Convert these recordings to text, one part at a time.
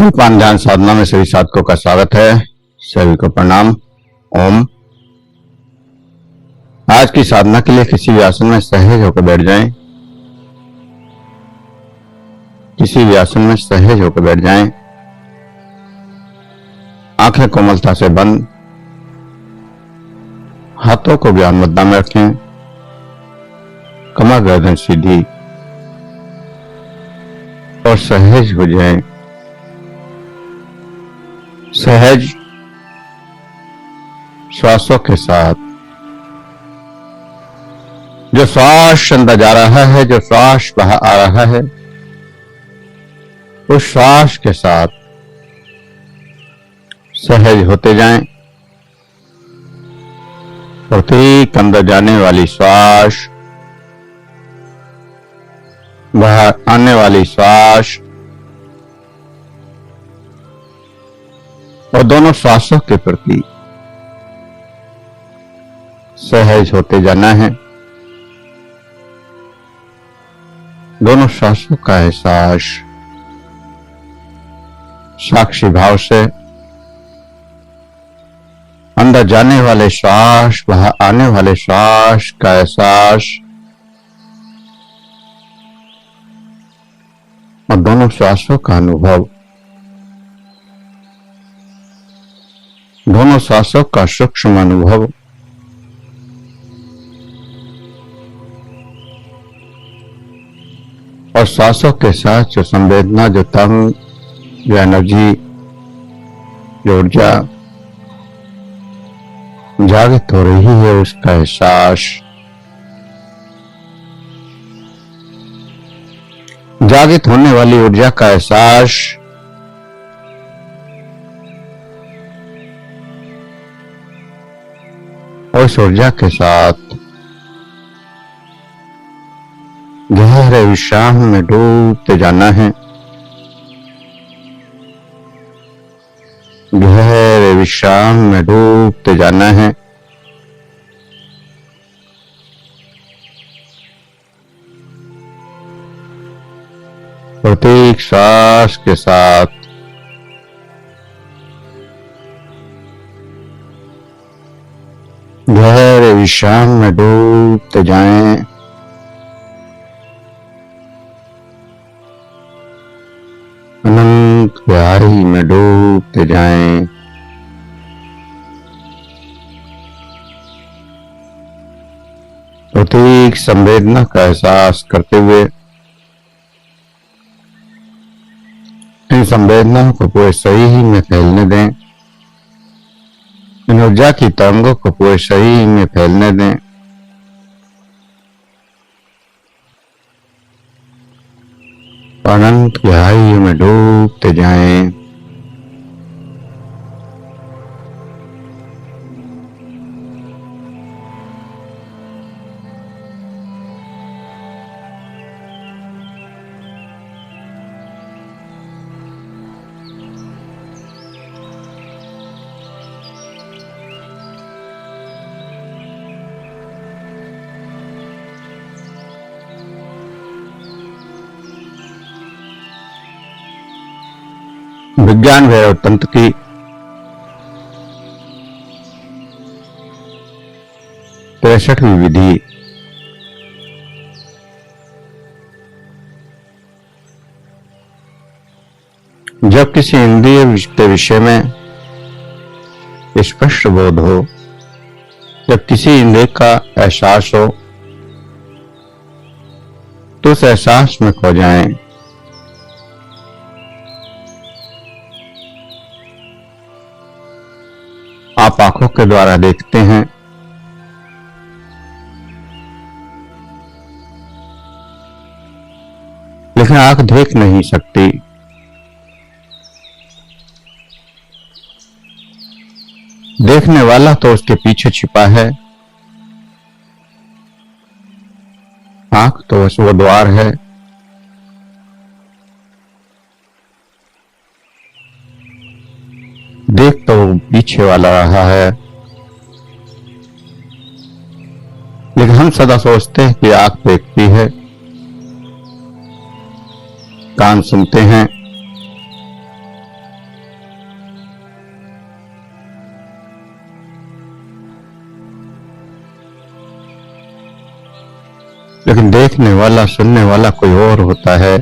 कल्पान ध्यान साधना में सभी साधकों का स्वागत है। सभी को प्रणाम। ओम। आज की साधना के लिए किसी भी आसन में सहज होकर बैठ जाएं। किसी भी आसन में सहज होकर बैठ जाएं। आंखें कोमलता से बंद, हाथों को व्यान मुद्रा में रखें। कमर गर्दन सीधी और सहज हो जाएं। सहज श्वासों के साथ जो श्वास अंदर जा रहा है, जो श्वास बाहर आ रहा है, उस श्वास के साथ सहज होते जाएं। प्रत्येक अंदर जाने वाली श्वास, बाहर आने वाली श्वास और दोनों श्वासों के प्रति सहज होते जाना है। दोनों श्वासों का एहसास साक्षी भाव से, अंदर जाने वाले श्वास, बाहर आने वाले श्वास का एहसास और दोनों श्वासों का अनुभव, दोनों श्वासों का सूक्ष्म अनुभव और श्वासों के साथ जो संवेदना, जो तंग, जो एनर्जी, जो ऊर्जा जागृत हो रही है, उसका एहसास। जागृत होने वाली ऊर्जा का एहसास और उस ऊर्जा के साथ गहरे विश्राम में डूबते जाना है। गहरे विश्राम में डूबते जाना है। प्रत्येक श्वास के साथ गहरे विश्राम में डूबते जाएं। अनंत प्यारी में डूबते जाएं। प्रत्येक संवेदना का एहसास करते हुए इन संवेदनाओं को पूरे शरीर में फैलने दें। इन ऊर्जा की तरंगों को पूरे शरीर में फैलने दें। अनंत गहराई में डूबते जाएं। विज्ञान भैरव तंत्र की 63वीं विधि। जब किसी इंद्रिय विषय में स्पष्ट बोध हो, जब किसी इंद्रिय का एहसास हो, तो उस एहसास में खो जाएं। आप आंखों के द्वारा देखते हैं, लेकिन आंख देख नहीं सकती। देखने वाला तो उसके पीछे छिपा है। आंख तो बस वो द्वार है। देख तो पीछे वाला रहा है, लेकिन हम सदा सोचते हैं कि आंख देखती है, कान सुनते हैं, लेकिन देखने वाला, सुनने वाला कोई और होता है।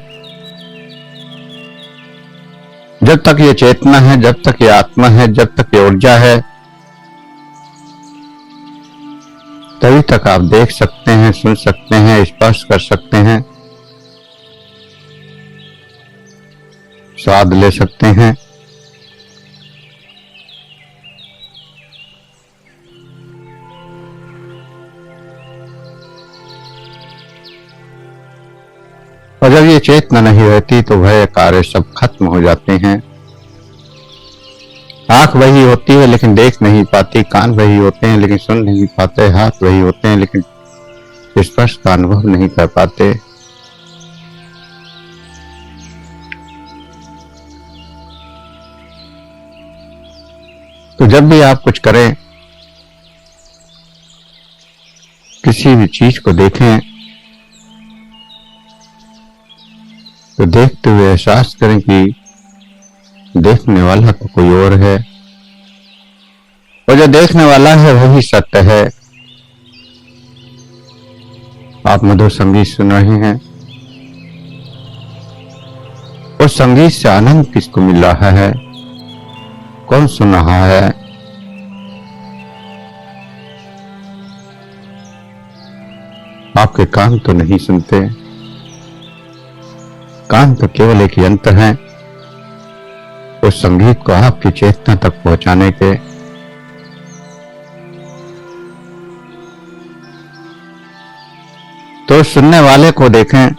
जब तक ये चेतना है, जब तक ये आत्मा है, जब तक ये ऊर्जा है, तभी तक आप देख सकते हैं, सुन सकते हैं, स्पर्श कर सकते हैं, स्वाद ले सकते हैं। और जब ये चेतना नहीं रहती तो भय कार्य सब खत्म हो जाते हैं। आंख वही होती है लेकिन देख नहीं पाती, कान वही होते हैं लेकिन सुन नहीं पाते, हाथ वही होते हैं लेकिन स्पर्श का अनुभव नहीं कर पाते। तो जब भी आप कुछ करें, किसी भी चीज को देखें, तो देखते हुए एहसास करें कि देखने वाला तो कोई और है, और जो देखने वाला है वही सत्य है। आप मधुर संगीत सुन रहे हैं, उस संगीत से आनंद किसको मिल रहा है, कौन सुन रहा है? आपके कान तो नहीं सुनते, कान तो केवल एक यंत्र है उस संगीत को आपकी चेतना तक पहुंचाने के। तो सुनने वाले को देखें,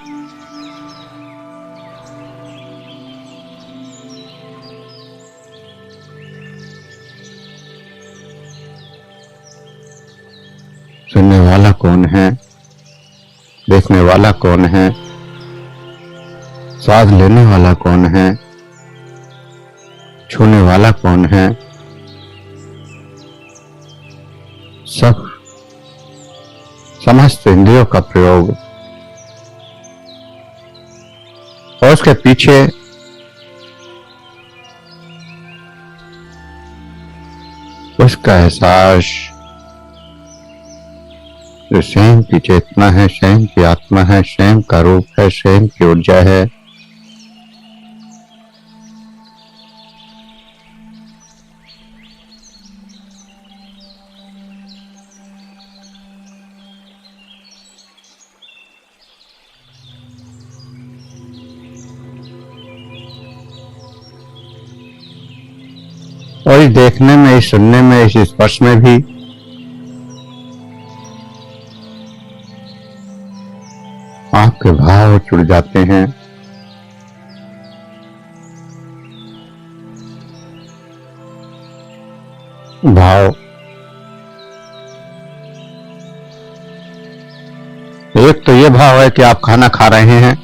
सुनने वाला कौन है, देखने वाला कौन है, स्वाद लेने वाला कौन है, छूने वाला कौन है? सब समस्त इंद्रियों का प्रयोग, और उसके पीछे उसका एहसास जो स्वयं की चेतना है, स्वयं की आत्मा है, स्वयं का रूप है, स्वयं की ऊर्जा है। और इस देखने में, इस सुनने में, इस स्पर्श में भी आपके भाव जुड़ जाते हैं। भाव एक तो ये भाव है कि आप खाना खा रहे हैं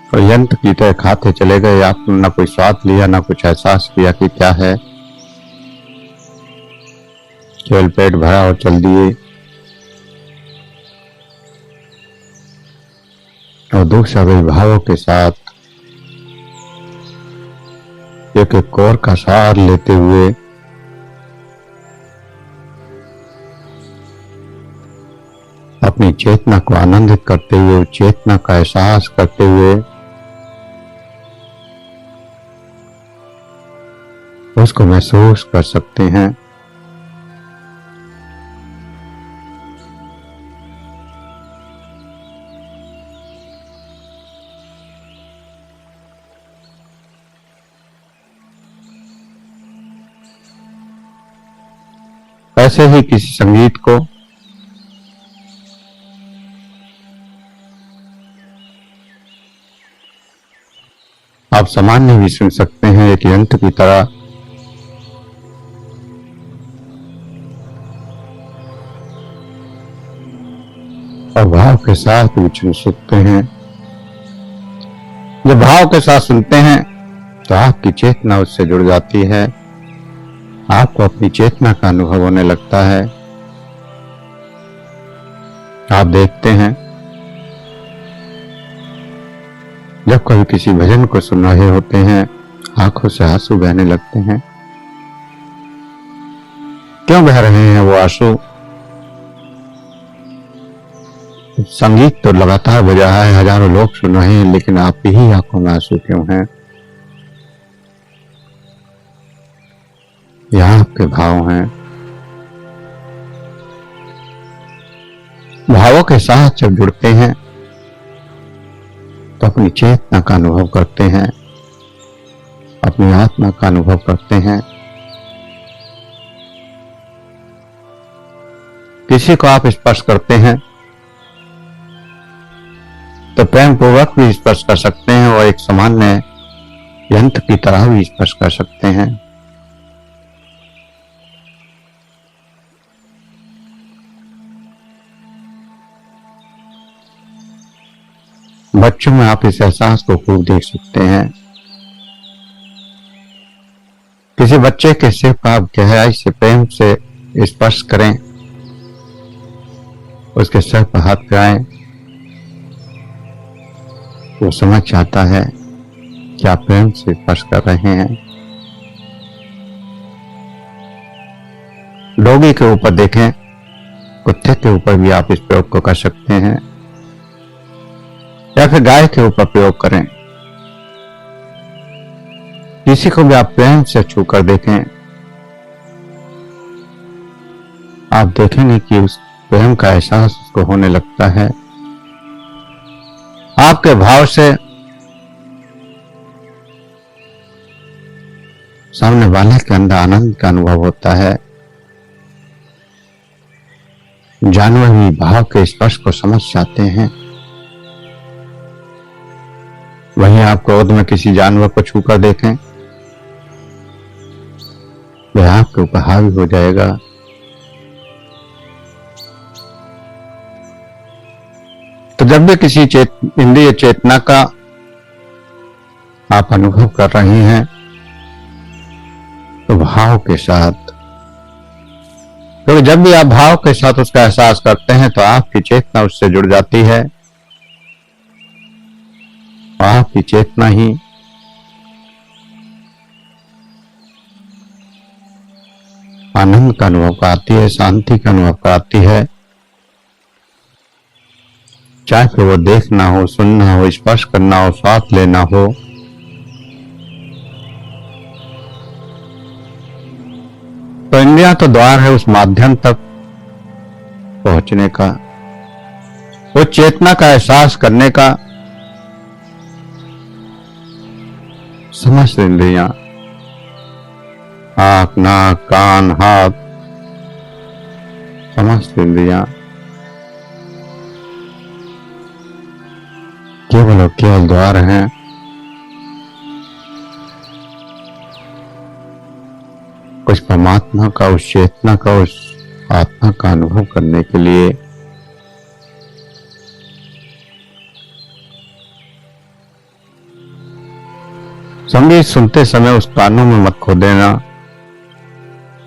तो यंत्र की तरह खाते चले गए, आपने ना कोई स्वाद लिया, ना कुछ एहसास किया कि क्या है, केवल पेट भरा और चल दिए। और दूसरा भी भावों के साथ एक एक कोर का सार लेते हुए अपनी चेतना को आनंदित करते हुए, चेतना का एहसास करते हुए उसको महसूस कर सकते हैं। ऐसे ही किसी संगीत को आप सामान्य भी सुन सकते हैं, एक यंत्र की तरह। और भाव के साथ भी सुन सकते हैं। जब भाव के साथ सुनते हैं तो आपकी चेतना उससे जुड़ जाती है, आपको अपनी चेतना का अनुभव होने लगता है। आप देखते हैं जब कभी किसी भजन को सुन रहे होते हैं, आंखों से आंसू बहने लगते हैं। क्यों बह रहे हैं वो आंसू? संगीत तो लगातार बज रहा है, हजारों लोग सुन रहे हैं, लेकिन आपकी ही आंखों में आंसू क्यों हैं? यहाँ आपके भाव हैं। भावों के साथ जब जुड़ते हैं तो अपनी चेतना का अनुभव करते हैं, अपनी आत्मा का अनुभव करते हैं। किसी को आप स्पर्श करते हैं तो प्रेम पूर्वक भी स्पर्श कर सकते हैं और एक सामान्य यंत्र की तरह भी स्पर्श कर सकते हैं। बच्चों में आप इस एहसास को खूब देख सकते हैं। किसी बच्चे के सिर पर आप गहराई से प्रेम से स्पर्श करें, उसके सिर पर हाथ फिराएं, वो समझ जाता है कि आप प्रेम से स्पर्श कर रहे हैं। डॉगी के ऊपर देखें, कुत्ते के ऊपर भी आप इस प्रयोग को कर सकते हैं, या फिर गाय के ऊपर प्रयोग करें। किसी को भी आप प्रेम से छू कर देखें, आप देखेंगे कि उस प्रेम का एहसास उसको होने लगता है। आपके भाव से सामने वाले के अंदर आनंद का अनुभव होता है। जानवर भी भाव के स्पर्श को समझ जाते हैं। वहीं आप क्रोध में किसी जानवर को छूकर देखें, वह आपके ऊपर हावी हो जाएगा। तो जब भी किसी इंद्रिय चेतना का आप अनुभव कर रहे हैं तो भाव के साथ, क्योंकि जब भी आप भाव के साथ उसका एहसास करते हैं तो आपकी चेतना उससे जुड़ जाती है। आपकी चेतना ही आनंद का अनुभव कराती है, शांति का अनुभव कराती है। चाहे फिर वो देखना हो, सुनना हो, स्पर्श करना हो, स्वाद लेना हो। तो इंद्रियां तो द्वार है उस माध्यम तक पहुंचने का, वो चेतना का एहसास करने का। समस्त इंद्रियां, आंख, नाक, कान, हाथ, समस्त इंद्रियां केवल और केवल द्वार हैं। उस परमात्मा का, उस चेतना का, उस आत्मा का अनुभव करने के लिए। संगीत सुनते समय उस कानों में मत खो देना,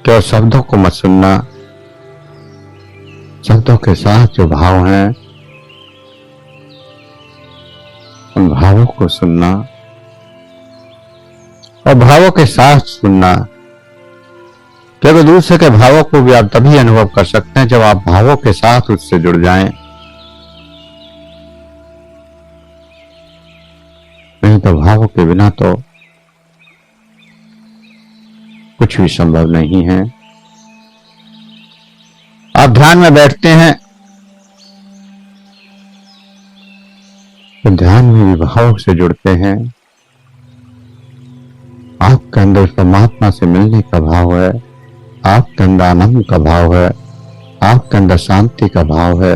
केवल शब्दों को मत सुनना। शब्दों के साथ जो भाव हैं उन भावों को सुनना, और भावों के साथ सुनना। क्योंकि दूसरे के भावों को भी आप तभी अनुभव कर सकते हैं जब आप भावों के साथ उससे जुड़ जाएं। नहीं तो भावों के बिना तो कुछ भी संभव नहीं है। आप ध्यान में बैठते हैं तो ध्यान में भी भाव से जुड़ते हैं। आपके अंदर परमात्मा से मिलने का भाव है, आपके अंदर आनंद का भाव है, आपके अंदर शांति का भाव है,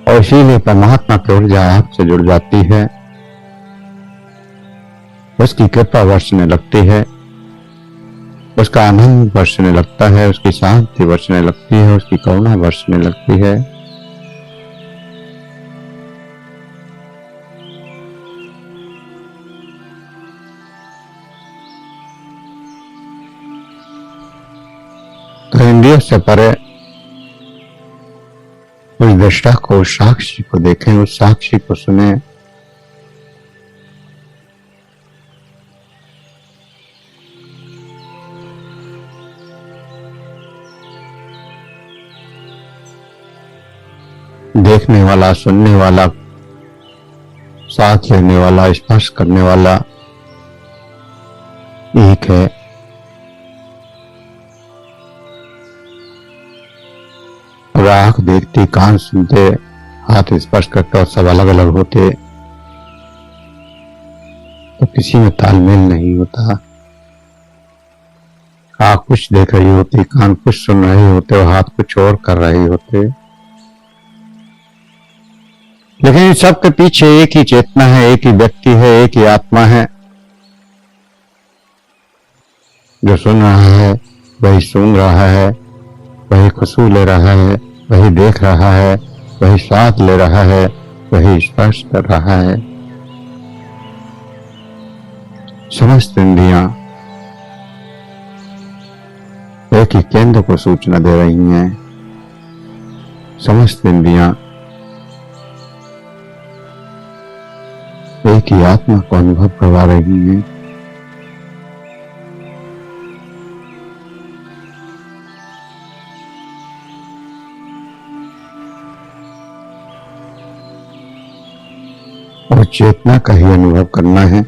और इसीलिए परमात्मा की ऊर्जा आपसे जुड़ जाती है। उसकी कृपा बरसने लगती है, उसका आनंद बरसने लगता है, उसकी शांति बरसने लगती है, उसकी करुणा बरसने लगती है। तो इंद्रियों से परे उस दृष्टा को, उस साक्षी को देखें, उस साक्षी को सुने। देखने वाला, सुनने वाला, साथ लेने वाला, स्पर्श करने वाला एक है। और आंख देखती, कान सुनते, हाथ स्पर्श करते और सब अलग अलग होते तो किसी में तालमेल नहीं होता। आंख कुछ देख रही होती, कान कुछ सुन रहे होते और हाथ कुछ और कर रहे होते, लेकिन इन सब के पीछे एक ही चेतना है, एक ही व्यक्ति है, एक ही आत्मा है जो सुन रहा है, वही सूंघ रहा है, वही खुशबू ले रहा है, वही देख रहा है, वही स्वाद ले रहा है, वही स्पर्श कर रहा है। समस्त इंद्रियां एक ही केंद्र को सूचना दे रही हैं। समस्त इंद्रियां एक ही आत्मा को अनुभव करवा रही हैं। और चेतना का ही अनुभव करना है।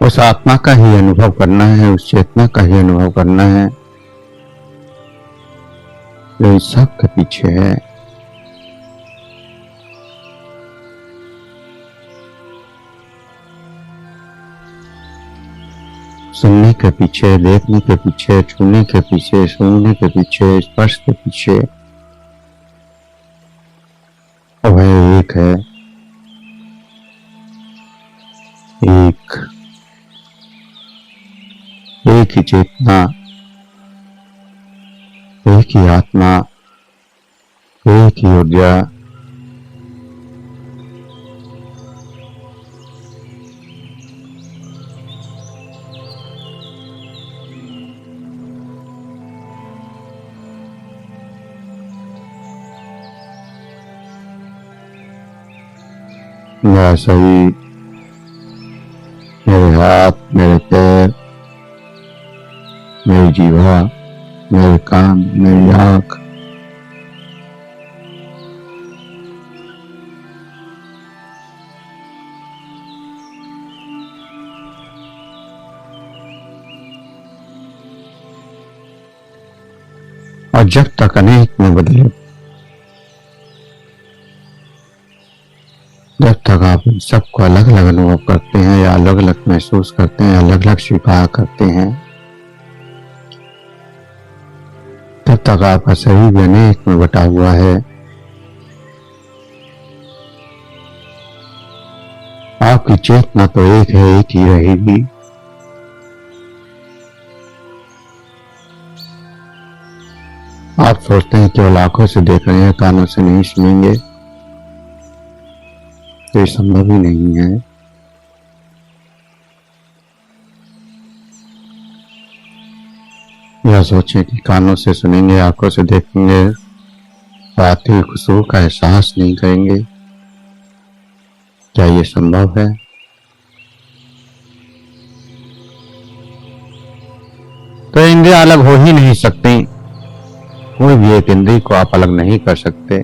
उस आत्मा का ही अनुभव करना है, उस चेतना का ही अनुभव करना है जो इस सब के पीछे है। सुनने के पीछे, देखने के पीछे, छूने के पीछे, सूंघने के पीछे, स्पर्श के पीछे वह एक है। एक ही चेतना, एक ही आत्मा, एक ही ऊर्जा। मेरा शरीर, मेरे हाथ, मेरे पैर, मेरी जीवा, मेरे कान, मेरी आंख, और जब तक अनेक में बदले, जब तक आप इन सबको अलग अलग अनुभव करते हैं या अलग अलग महसूस करते हैं, अलग अलग स्वीकार करते हैं, तब तक आपका शरीर भी अनेक में बटा हुआ है। आपकी चेतना तो एक है, एक ही रहेगी। आप सोचते हैं केवल आंखों से देख रहे हैं, कानों से नहीं सुनेंगे, तो ये संभव ही नहीं है। या सोचें कि कानों से सुनेंगे, आंखों से देखेंगे, आती हुई खुशबू का एहसास नहीं करेंगे, क्या ये संभव है? तो इंद्रियां अलग हो ही नहीं सकती। कोई भी एक इंद्रिय को आप अलग नहीं कर सकते।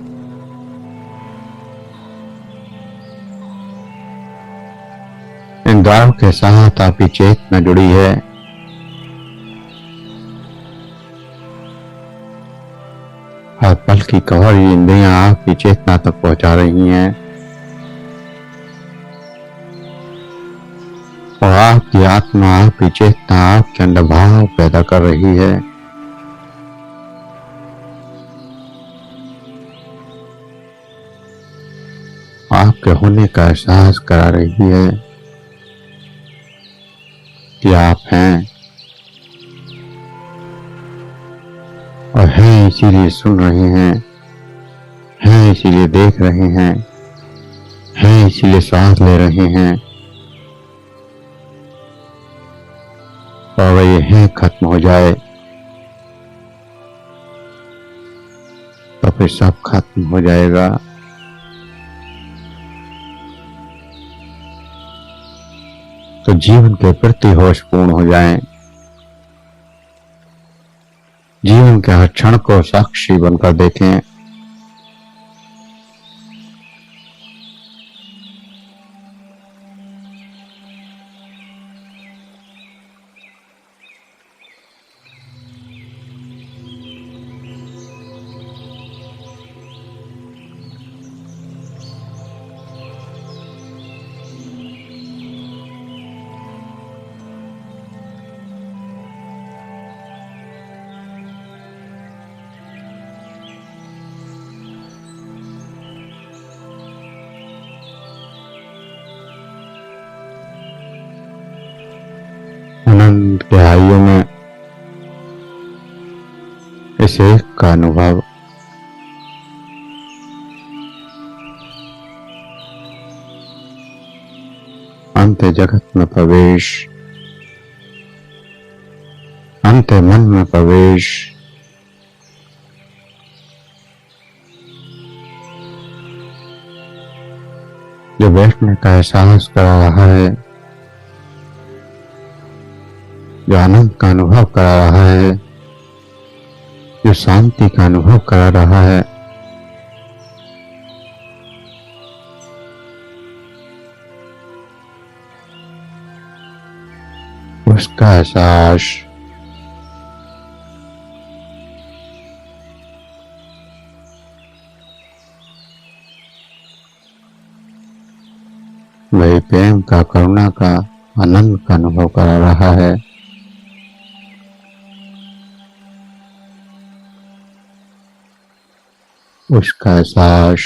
इन द्वारों के साथ आपकी चेतना जुड़ी है। हर पल की कवर इंद्रियां आपकी चेतना तक पहुंचा रही हैं और आपकी आत्मा, आपकी चेतना आपके अंदर भाव पैदा कर रही है। आपके होने का एहसास करा रही है कि आप हैं और हैं इसीलिए सुन रहे हैं इसीलिए देख रहे हैं इसीलिए सांस ले रहे हैं। और ये है खत्म हो जाए तो फिर सब खत्म हो जाएगा। तो जीवन के प्रति होशपूर्ण हो जाएं, जीवन के हर क्षण को साक्षी बनकर देखें। अनंत गहराइयों में इस एक का अनुभव, अंत जगत में प्रवेश, अंत मन में प्रवेश, जो बैठने का एहसास करा रहा है, जो आनंद का अनुभव करा रहा है, जो शांति का अनुभव करा रहा है, उसका एहसास वही प्रेम का, करुणा का, आनंद का अनुभव करा रहा है। उसका एहसास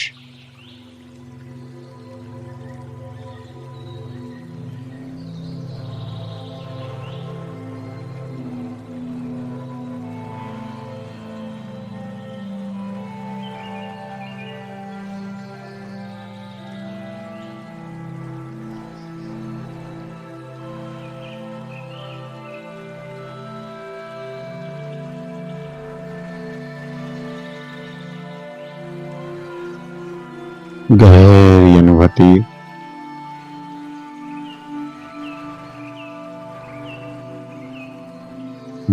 गहरी अनुभूति,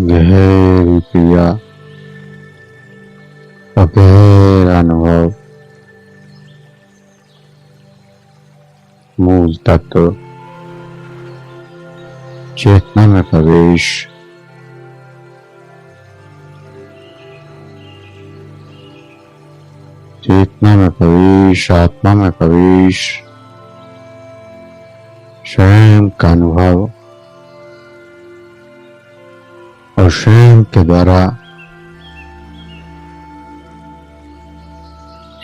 गहरी क्रिया और गहरा अनुभव, मूल तत्व चेतना में प्रवेश, चेतना में प्रवेश, आत्मा में प्रवेश, स्वयं का अनुभव और स्वयं के द्वारा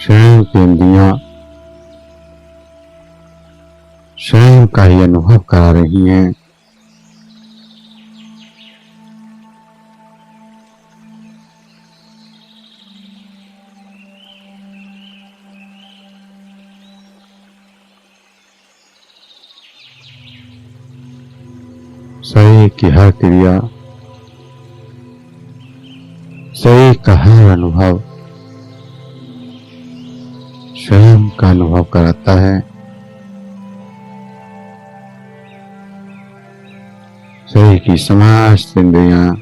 स्वयं की इंद्रियां स्वयं का ही अनुभव करा रही हैं। शरीर की हर क्रिया, शरीर का हर अनुभव स्वयं का अनुभव कराता है। शरीर की समस्त इंद्रियां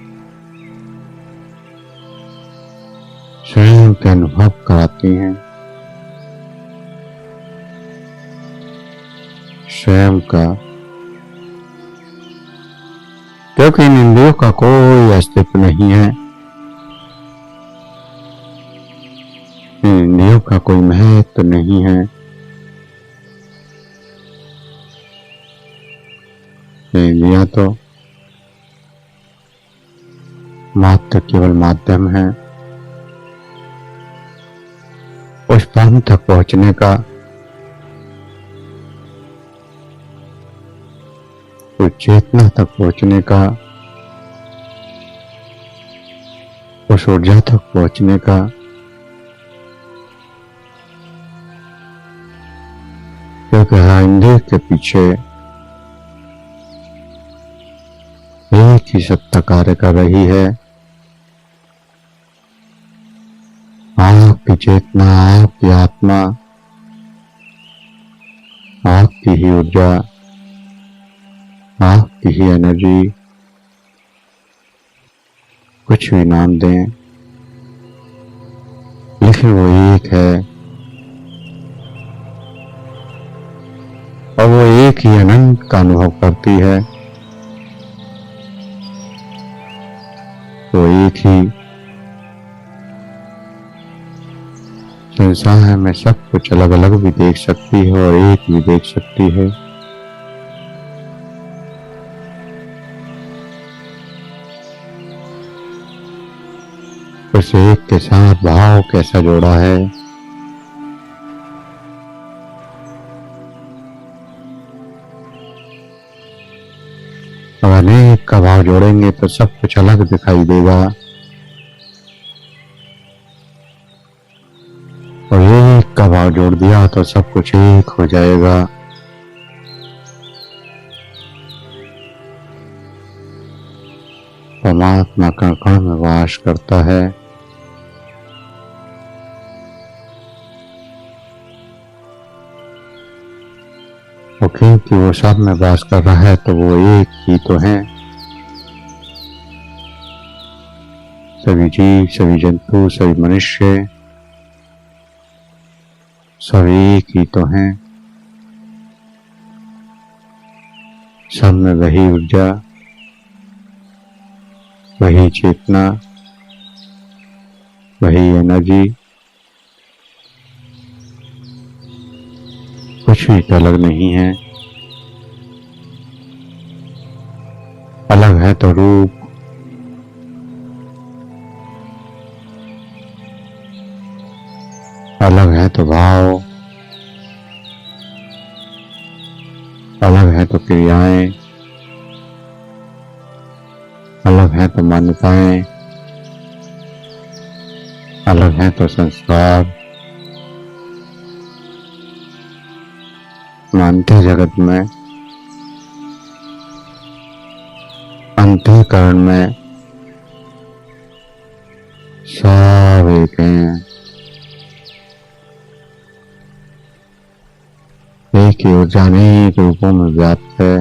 स्वयं के अनुभव कराती हैं, स्वयं का, क्योंकि इन इंद्रियों का कोई अस्तित्व नहीं है, इन इंद्रियों का कोई महत्व नहीं है। ये इंद्रियां तो मात्र केवल माध्यम है उस परम तक पहुंचने का, उस चेतना तक पहुंचने का, उस ऊर्जा तक पहुंचने का, क्योंकि हर इंद्रिय के पीछे एक ही सत्ता कार्य कर रही है। आपकी चेतना, आपकी आत्मा, आपकी ही ऊर्जा, आपकी ही एनर्जी, कुछ भी नाम दें, लेकिन वो एक है और वो एक ही अनंत का अनुभव करती है। वो एक ही संसार में सब कुछ अलग अलग भी देख सकती है और एक भी देख सकती है। उस एक के साथ भाव कैसा जोड़ा है। अगर एक का भाव जोड़ेंगे तो सब कुछ अलग दिखाई देगा और एक का भाव जोड़ दिया तो सब कुछ एक हो जाएगा। परमात्मा कण कण में वास करता है। और क्योंकि वो सब में वास कर रहा है तो वो एक ही तो है। सभी जीव, सभी जंतु, सभी मनुष्य सब एक ही तो हैं। सब में वही ऊर्जा, वही चेतना, वही एनर्जी, कुछ भी तो अलग नहीं है। अलग है तो रूप, अलग है तो भाव, अलग है तो क्रियाएं, अलग है तो मान्यताएं, अलग है तो संस्कार। मानते जगत में, अंतःकरण में सब एक हैं। एक ही ऊर्जा अनेक रूपों में व्याप्त है।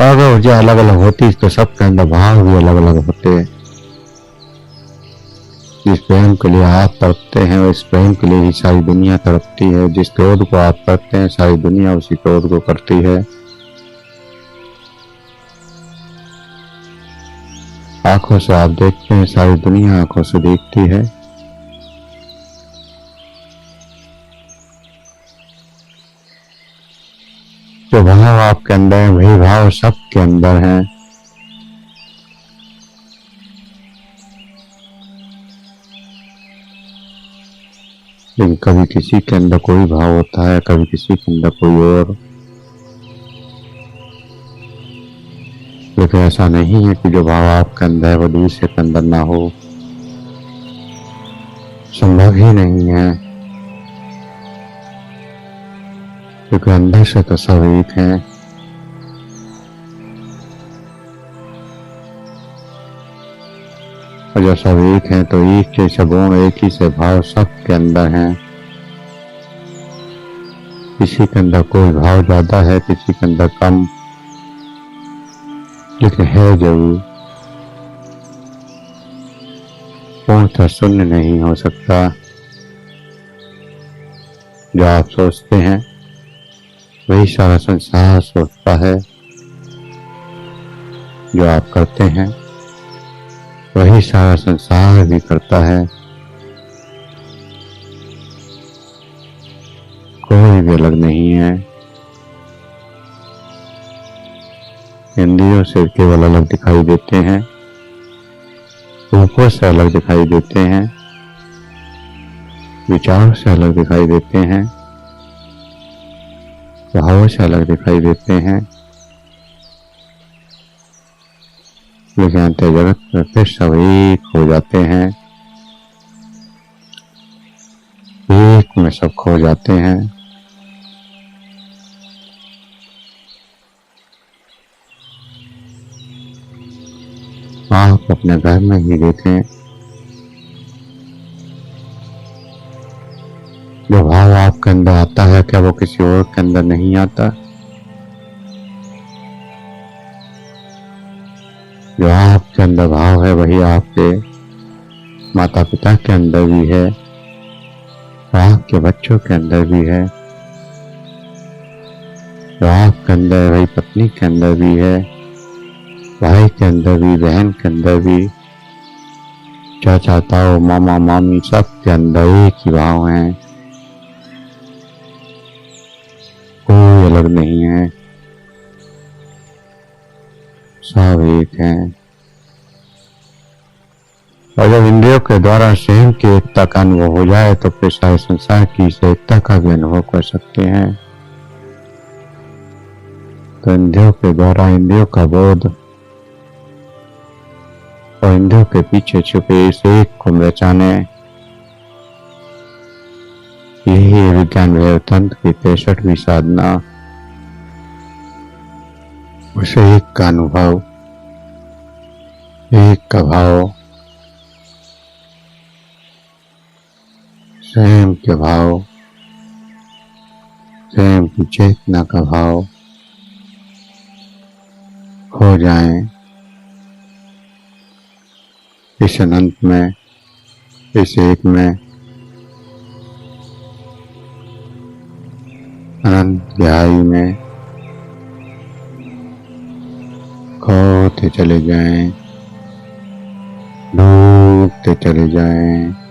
अगर ऊर्जा अलग अलग होती तो सबके अंदर भाव भी अलग अलग होते। जिस प्रेम के लिए आप तड़पते हैं उस प्रेम के लिए ही सारी दुनिया तड़पती है। जिस क्रोध को आप करते हैं सारी दुनिया उसी क्रोध को करती है। आंखों से आप देखते हैं सारी दुनिया आंखों से देखती है। जो भाव आपके अंदर है वही भाव सबके अंदर है। लेकिन कभी किसी के अंदर कोई भाव होता है, कभी किसी के अंदर कोई और। लेकिन ऐसा नहीं है कि जो भाव आपके अंदर है वो दूसरे के अंदर ना हो, संभव ही नहीं है। क्योंकि अंदर से तो सब एक है। और जब सब एक है तो एक जैसे गुण, एक ही से भाव सबके अंदर हैं। किसी के अंदर कोई भाव ज्यादा है, किसी के अंदर कम, लेकिन है जरूर। पूर्णतः शून्य नहीं हो सकता। जो आप सोचते हैं वही सारा संसार सोचता है। जो आप करते हैं वही सारा संसार भी करता है। कोई भी अलग नहीं है। इंद्रियों से केवल अलग दिखाई देते हैं, रूपों से अलग दिखाई देते हैं, विचारों से अलग दिखाई देते हैं, भावों से अलग दिखाई देते हैं। लेकिन अंत जगत में फिर सब एक हो जाते हैं। एक में सब खो जाते हैं। आप अपने घर में ही देखें, जो भाव आपके अंदर आता है, क्या वो किसी और के अंदर नहीं आता? जो आपके अंदर भाव है वही आपके माता पिता के अंदर भी है, आपके बच्चों के अंदर भी है, जो आपके अंदर है वही पत्नी के अंदर भी है, भाई के अंदर भी, बहन के अंदर भी, चाचा ताऊ मामा मामी सबके अंदर एक ही भाव है, कोई अलग नहीं है, सब एक है। और जब इंद्रियों के द्वारा स्वयं की एकता का अनुभव हो जाए तो फिर सारे संसार की इस एकता का भी अनुभव कर सकते हैं। तो इंद्रियों के द्वारा इंद्रियों का बोध और इंद्रियों के पीछे छुपे इस एक को पहचाने, यही विज्ञान वैव तंत्र की 63वीं साधना। उसे एक का अनुभव, एक का भाव, स्वयं के भाव, स्वयं की चेतना का भाव हो जाए इस अनंत में, इस एक में, अनंत गहराई में खोते चले जाएं, डूबते चले जाएं।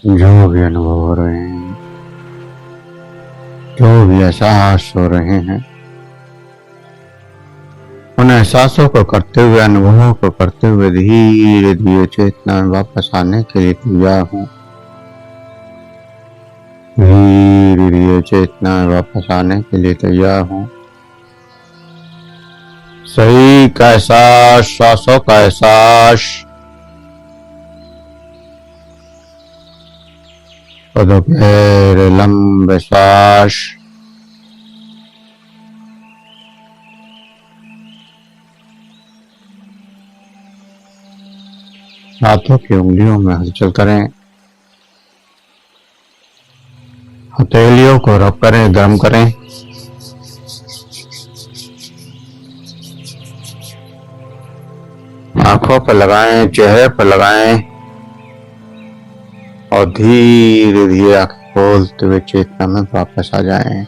जो भी अनुभव हो रहे हैं, जो भी एहसास हो रहे हैं, उन एहसासों को करते हुए, अनुभवों को करते हुए धीरे धीरे चेतना में वापस आने के लिए तैयार हूँ। धीरे धीरे चेतना में वापस आने के लिए तैयार हूँ। सही का एहसास, श्वासों का एहसास, गहरे लंबे श्वास, हाथों की उंगलियों में हलचल करें, हथेलियों को रब करें, गर्म करें। आंखों पर लगाएं, चेहरे पर लगाएं और धीरे धीरे आंखें खोलते हुए चेतना में वापस आ जाएं।